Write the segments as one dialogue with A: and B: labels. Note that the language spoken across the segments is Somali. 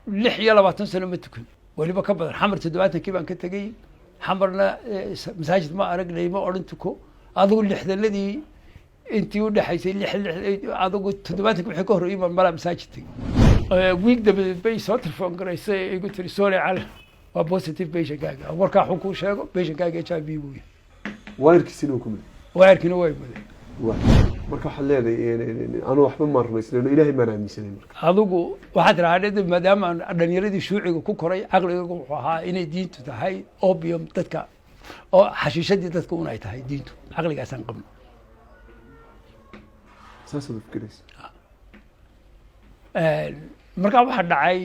A: لح يلا باتنسنا متكن واللي بكبر حمر تدواتنا كيف أنك تجي حمرنا مساجد ما أرق لي ما أرنتكو أظن اللحظة الذي أنت ولا حيصير أظن تدواتك بحكوه رئيما ملا مساجدتي ويك ده بيصوت الفونغرس يقول لي سوري على وبوزيتيف بيشن كاجا وركا حكو شيغو بيشن كاجا اتش اي بي بوي
B: وايركسينو كمان
A: وايركينو way badan
B: marka waxa leedahay anu waxba ma rumaysnayn ilaahay ma aaminsanay marka
A: adigu waxaad raadid maadaama dhalinyaradii shuuciga ku koray aqliga wuxuu ahaa inay diintu tahay opium dadka oo xashiishadii dadka una ay tahay diintu aqligaasan qabno
B: saasoo fikiraysa
A: marka waxa dhacay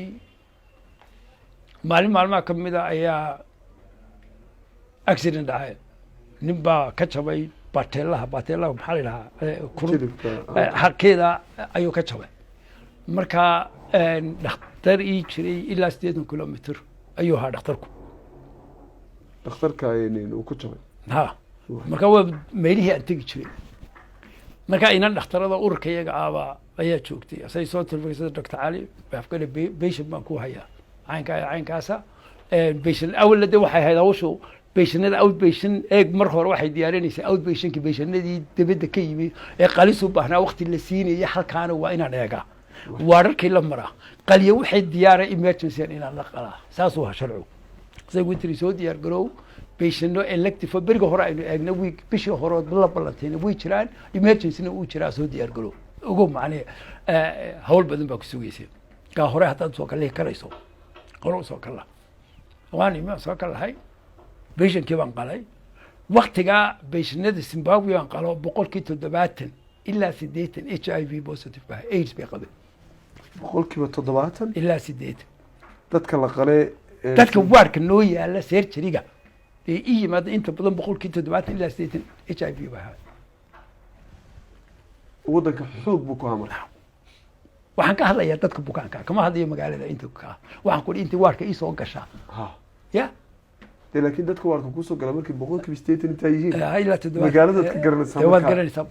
A: maalmaha kamida ayaa accident dhacay nin baa ka jabay bateelaha maxaa la yidhahaa harkeeda ayuu ka jabay marka dhakhtar ii jiray ilaa 80 kilomitr ayuu ahaa dhakhtarku
B: dhakhtarka uu ku jabay
A: ha marka waa meelihii aan tegi jiray marka inan dhakhtarada ururka iyaga aaba ayaa joogtay asay soo tilmaamay Dr. Ali afkale patient baan ku hayaa caynkaasa patient awalada waxay ahayd hawshu patientnada outpatient mar hore waxay diyaarinaysaa outpatientka patientnadii dibadda ka yimi ee qalis u baahnaa waqti la siinayay halkaana waa inaan eegaa waararkii la maraa qaliyo waxay diyaaray emergency inaan la qalaa saas waa sharci say witri soo diyaar garow patient elective beriga hore aynu eegna week bishii hore la ballanteena way jiraan emergency uu jiraa soo diyaar garow ugu macnaa hawl badan baa ku sugaysay ka hore hadaad soo kale karayso qoro soo kala waan ima soo kalahay patientkii baan qalay waqtigaa patientnada Zimbabwe aan qalo 70% ilaa 80 HIV positive baa AIDS bay qabeen
B: 70%
A: ilaa 80
B: dadka la qalay
A: dadka waarka noo yaala surgery-ga ee yimaada inta badan 70% ilaa 80 HIV baa
B: wadanka xoog buu ku hamar
A: waxaan ka hadlayaa dadka bukaanka kama hadlayo magaalada inta ka waxaan ku intii waarka ii soo gashaa
B: ha
A: ya
B: laakiin dadka waarka ku soo gala markii 80% inta yihiin
A: ilaa 70
B: magaalada ka garanaysaa
A: waad garanaysaa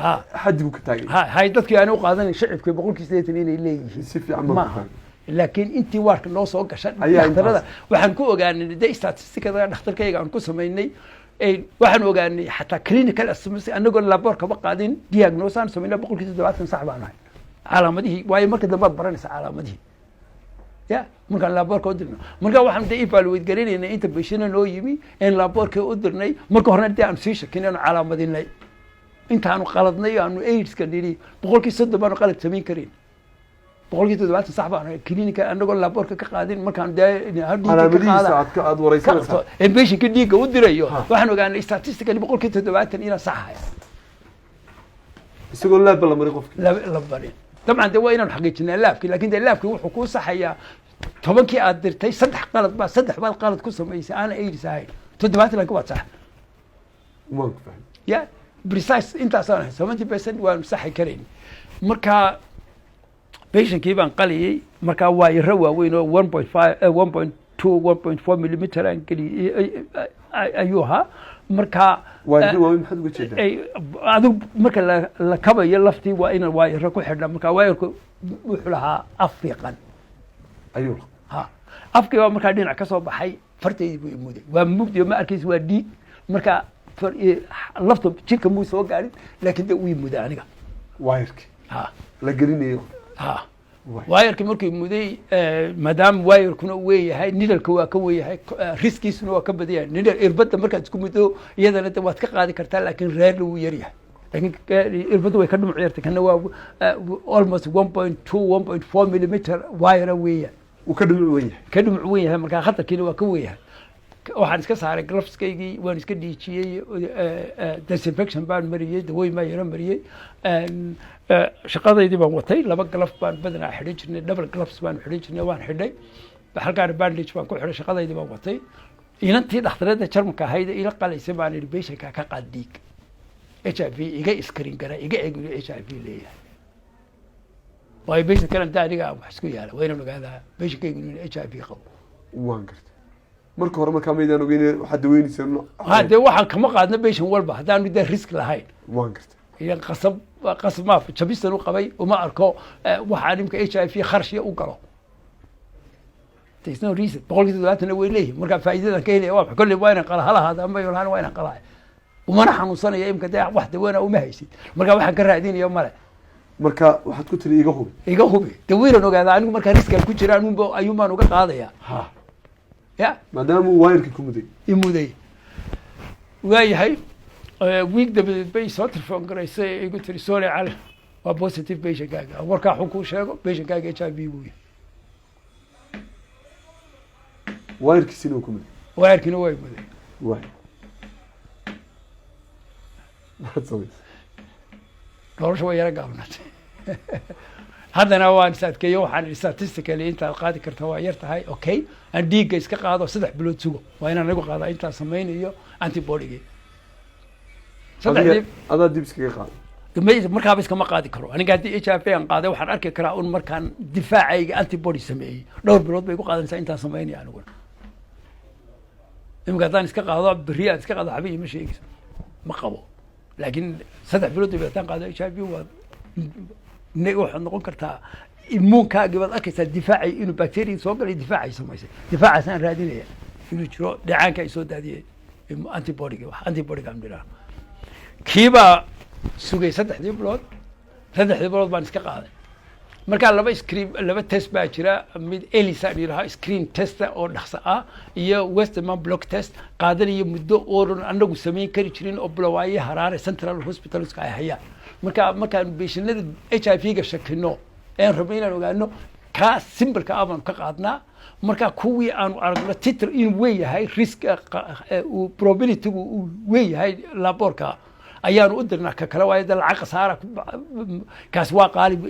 B: ha xad buu ka taagay
A: hay dadkii aan u qaadanay shacabkii 80% inay leeyihiin
B: si fiican ma
A: laakiin intii waarka noo soo gashay dhakhtarada waxaan ku ogaanay de statistikada dhakhtarkayga aan ku sameynay waxaan ogaanay xataa clinical assessment anagoo laborka ba qaadin diagnosis aan sameynay 70% sax baan ahay calaamadihii waayo marka dambe baranaysa calaamadihii ya marka laborka u dirnay marka waxaan de evaluate gareynay inta patient noo yimi in laborka u dirnay marka horena de aan sii shakinayno calaamadinay intaanu qaladnay aanu AIDS ka dhiri 30% baan qalad sameyn karin 70% sax baan clinical anagoo laborka ka qaadin markaan de
B: calaamadihiisa aad wareysanaysaa
A: patient ka dhiiga u dirayo waxaan ogaanay statistically 70% ina sax ahay
B: isagoo laab la marin qofka
A: la barin طبعا ده وين حقيقتنا لابكي لكن ده لابكي وحكو صحيا طبعا كي ادرتي صدح غلط با صدح بال غلط كو سميسي انا ايدي ساي تدبات لك وات صح
B: ما فاهم
A: يا بريسايس انت اصلا 70% وان صح كريم marka patient kii baan qaliyay marka waa yara waaweyn oo 1.5 1.2 1.4 millimeter aan kali ayuha marka
B: waa maxad uga jeedaa
A: adigu marka la kabayo laftii waa in waayar ku xidhna marka waayarku wuxuu lahaa afriqan
B: ayuu
A: ha afkii waa marka dhinac ka soo baxay farteedii buu imuday waa mugdi ma arkays waa dhiig marka lafta jirka muu soo gaarin laakiin de uu imuday aniga
B: waayarki
A: ha
B: la gelinayo
A: ha waayarki markii muday madam waayarkuna uu weeyahay nidalka waa ka weeyahay riskiisuna waa ka badiyay nidal irbada markaad isku mudo iyadana waad ka qaadi kartaa laakiin reer uu yar yahay laakiin irbada way ka dhumuc yartay kana waa almost 1.2 1.4 millimeter waayar weeyahay
B: uu ka dhumuc
A: weeyahay marka khatarkiina waa ka weeyahay waxaan iska saaray gloveskaygii waan iska dhiijiyey disinfection baan mariyey dawooyin baan yara mariyey shaqadaydii baan watay laba glove baan badanaa xidhan jirnay double gloves baan xidhan jirnay waan xidhay halkaan bandage baan ku xidhay shaqadaydii baan watay inantii dhakhtarada jarmalka ahayd ila qalaysay baan idhi patientka ka qaad dhiig HIV iga screen gara iga eegyo HIV leeyahay waayo patient kale inta aniga wax isku yaala waa inaan ogaadaa patientkaygu inuu HIV qabo
B: waan gartay marka hore markaa maydaan ogeyn waxaad daweynaysaa
A: hade waxaan kama qaadna patient walba haddaanu de risk lahayn
B: waan gartay
A: iyo qasab ma jabistan u qabay uma arko waxa nimka HIV kharashiya u galo there's no reason boqolkiiba toddobaatan way leeyihiin markaa faa'iidadan ka helaya waa maxay kolley waa inaan qala halahaada ama yolaan waa inaan qalaa umana xanuunsanaya imka dee wax daweena uma haysid markaa waxaan ka raadinaya male
B: marka waxaad ku tiri
A: iga hubi daweeran ogaada anigu markaa riskaan ku jira ayuunbaan uga qaadaya
B: ha
A: ya
B: maadaama uu waayirkii ku muday
A: imuday waayahay wiig dabadeed bay soo telefoon garaysay igu tiri sorry cali waa positive patientkaaga warkaa xun kuu sheego patientkaaga h i v buu yahay
B: waayirkiisina uu ku muday
A: waayarkiina waa imuday
B: waay maxaad samaysay
A: nolosha way yara gaabnatay haddana waan is adkeeyo waxaan statistically intaad qaadi karta waa yar tahay okay aan dhiigga iska qaado 3 bilood sugo waa inaan nagu qaadaa intaan samaynayo antibody-gi
B: adaa dib iskaga qaado
A: markaaba iskama qaadi karo aniga haddii h i v aan qaaday waxaan arki karaa un markaan difaacayga antibody sameeyey dhowr bilood bay ku qaadanaysaa intaan samaynaya aniguna imika haddaan iska qaado berri aan iska qaado xabiyi ma sheegayso ma qabo laakiin 3 bilood bay haddaan qaado h i v waa waxaad noqon kartaa immuunkaagii baad arkaysaa difaacay inuu bacteria soo galay difaacay samaysay difaacaasaan raadinaya inuu jiro dheecaanka ay soo daadiyeen antibody-ga wax antibody-ga aan dhiraa kiibaa sugay 3 bilood baan iska qaaday markaa laba test baa jira mid elisa yidhaha screen testa oo dhaqso ah iyo westerman block test qaadanayo muddo ooran anagu samayn kari jirin oo blawaaye haraare central hospitalska ay hayaan markaan beeshinada h i v-ga shakino aan rabno inaan ogaano kaa simbalka ah baanu ka qaadnaa markaa kuwii aanu aragno titr inuu weeyahay risk probabilitygu uu weeyahay laboorka ayaanu u dirnaa ka kale waayo de lacag khasaara kaas waa qaalib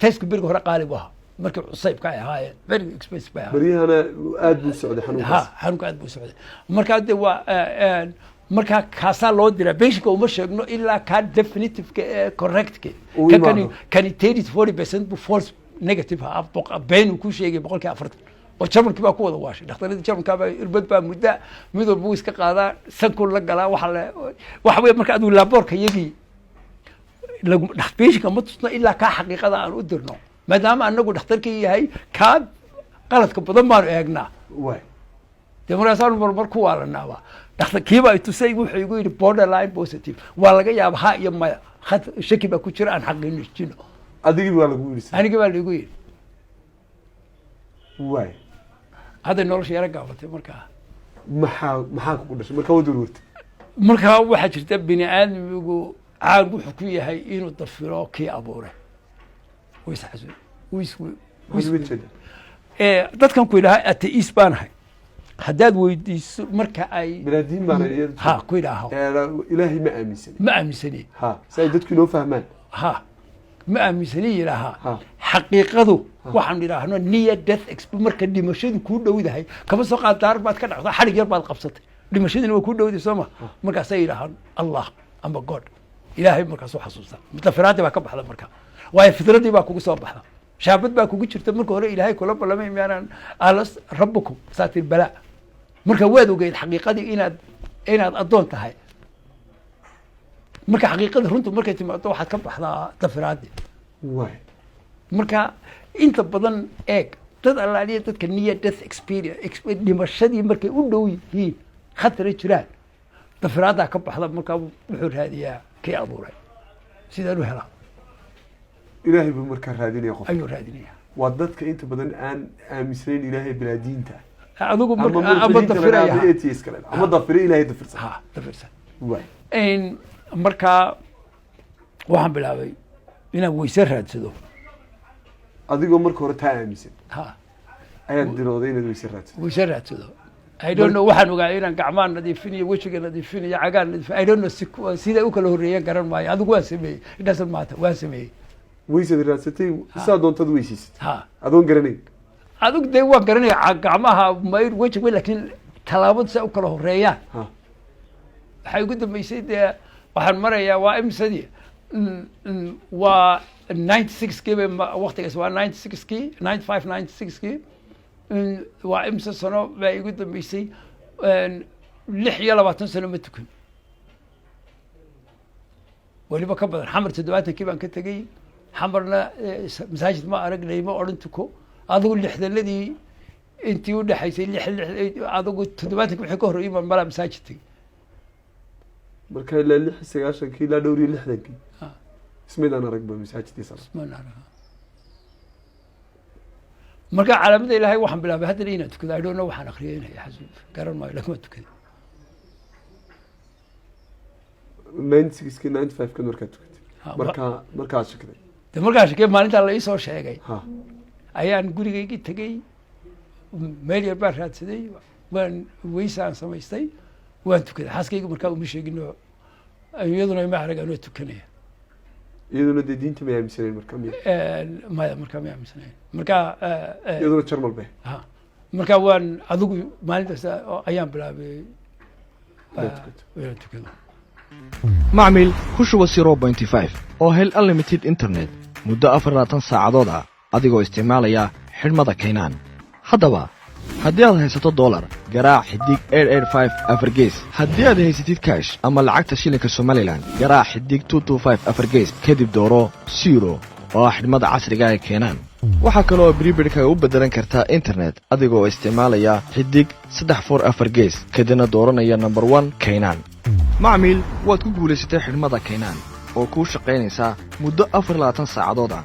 A: testka beriga hore qaalib u ahaa markii cusaybka ay ahaayeen very expensive bay ahaa
B: baryahana aad buu socday xanuunkaas
A: xanuunka aad buu socday markaa de waa markaa kaasaa loo diraa beshinka uma sheegno ilaa kaa definitiveka correctka kani 30-40% bu false negative been uu ku sheegay 40% oo jarmalkii baa ku wada waashay dhakhtaradii jarmalkaabaa irbad baa mudda mid walba uu iska qaadaa sankul la galaa waxa wey marka aduu laaboorka iyagii beshinka ma tusno ilaa kaa xaqiiqada aan u dirno maadaama anagu dhakhtarkii yahay kaa qaladka badan baanu eegnaa dee markaasaanu marmar ku waalanaaba kiiba ay tusay wuxuu igu yidhi borderline positive waa laga yaaba ha iyo maya shaki baa ku jira aan xaqiijino
B: adigii baa lagu yidhi
A: anigii baa laigu yidhi
B: waay
A: hadday nolosha yara gaabatay markaa
B: maxaa kugu dhashay markaa wad warwartay
A: markaa waxaa jirta bini aadmigu caan wuxuu ku yahay inuu dafiro kii abuuray dadkan ku yidhaha ateis baanahay haddaad weydiiso marka ay
B: bilaadiin baana
A: ha ku yidhaaho
B: ilaahay ma aaminsani
A: ma aaminsani
B: ha si ay dadku inoo fahmaan
A: ha ma aaminsani yidhaahaa xaqiiqadu waxaan idhaahno near death marka dhimashadu kuu dhowdahay kama soo qaad daar baad ka dhacdo xarig yar baad qabsatay dhimashadina waa kuu dhowday soo ma markaasay yidhaahaan allah ama god ilaahay markaasuu xasuusta mutafiraadii baa ka baxda marka waayo fitradii baa kugu soo baxda shaabad baa kugu jirta marka hore ilaahay kula ballamay miyaanan alas rabbukum saatir balaa marka waad ogeyd xaqiiqadii inaad addoon tahay marka xaqiiqada runtu markay timaado waxaad ka baxdaa dafiraadii marka inta badan eeg dad allaaliya dadka near death experience dhimashadii markay u dhow yihiin khatara jiraan dafiraadaa ka baxda markaa wuxuu raadiyaa kii abuuray sidaan u helaa
B: ilaahay buu markaa raadinaya qof
A: ayuu raadinaya
B: waa dadka inta badan aan aaminsanayn ilaahay bilaadiinta
A: adigu
B: ama dafiraya ama dafira ilaahay dafirsan
A: ha dafirsan markaa waxaan bilaabay inaan weyse raadsado
B: adigoo marka hore taa aaminsan
A: ha
B: ayaad dirooday inaad weyse raadsado
A: I don't know waxaan ogaa inaan gacmaan nadiifinayo wejiga nadiifinayo cagaan nadiifinayo I don't know siday u kala horreeyeen garan maayo adigu waan sameeyey it doesn't matter waan sameeyey
B: weysaad raadsatay saa doontad weysiisad
A: ha
B: adoon garanayn
A: adigu dee waan garanaya gacmaha mayr wejiga laakiin tallaabadu saa u kala horreeyaan waxay ugu dambeysay dee waxaan marayaa waa imsadii waa 96kii bay waqtigaas waa 96kii 95 96kii waa imse sano baa igu dambeysay 26 sano ma tukan weliba ka badan xamar 70kii baan ka tegey xamarna masaajid ma aragnay ma odhan tuko adigu 60-ladii intii u dhaxaysay adigu 70 wixii ka horreeyay mala masaajidtay
B: marka ilaa 96 ilaa dhowr iyo 60 ismidaan aragba masaajidkiisa
A: marka calaamada ilaahay waxaan bilaabay hadda inaan tukado aydoona waxaan akhriyay xasuub garan maayo lama tukado
B: 96 95 kan markaa shakday
A: markaa shakay maalinta la ii soo sheegay ayaan gurigaygii tagay meel yar baan raadsaday waan weysaan samaystay waan tukaday xaaskayga markaa uma sheegin iyaduna ma arag anoo tukanaya
B: iyaduna dee diinta ma aaminsaneen markaa
A: maya markaa ma aaminsaneen markaa
B: iyaduna jarmal be
A: markaa waan adigu maalintaas ayaan bilaabay tukado
C: macmiil ku shuba 0.5 oo hel unlimited internet muddo 24 saacadood ah adigoo isticmaalaya xidhmada kaynaan haddaba haddii aad haysato dollar garaac xidig 885 afargees haddii aad haysatid cash ama lacagta shilinka Somaliland garaac xidig 225 afargees kadib dooro 0 oo xidhmada casriga ah keenaan waxa kale oo prepaid-ka u bedelan kartaa internet adigoo isticmaalaya xidig 34 afargees kadibna dooranaya number 1 kaynaan macmiil waad ku guulaysatay xidhmada kaynaan oo ku shaqaynaysa muddo 24 saacadood ah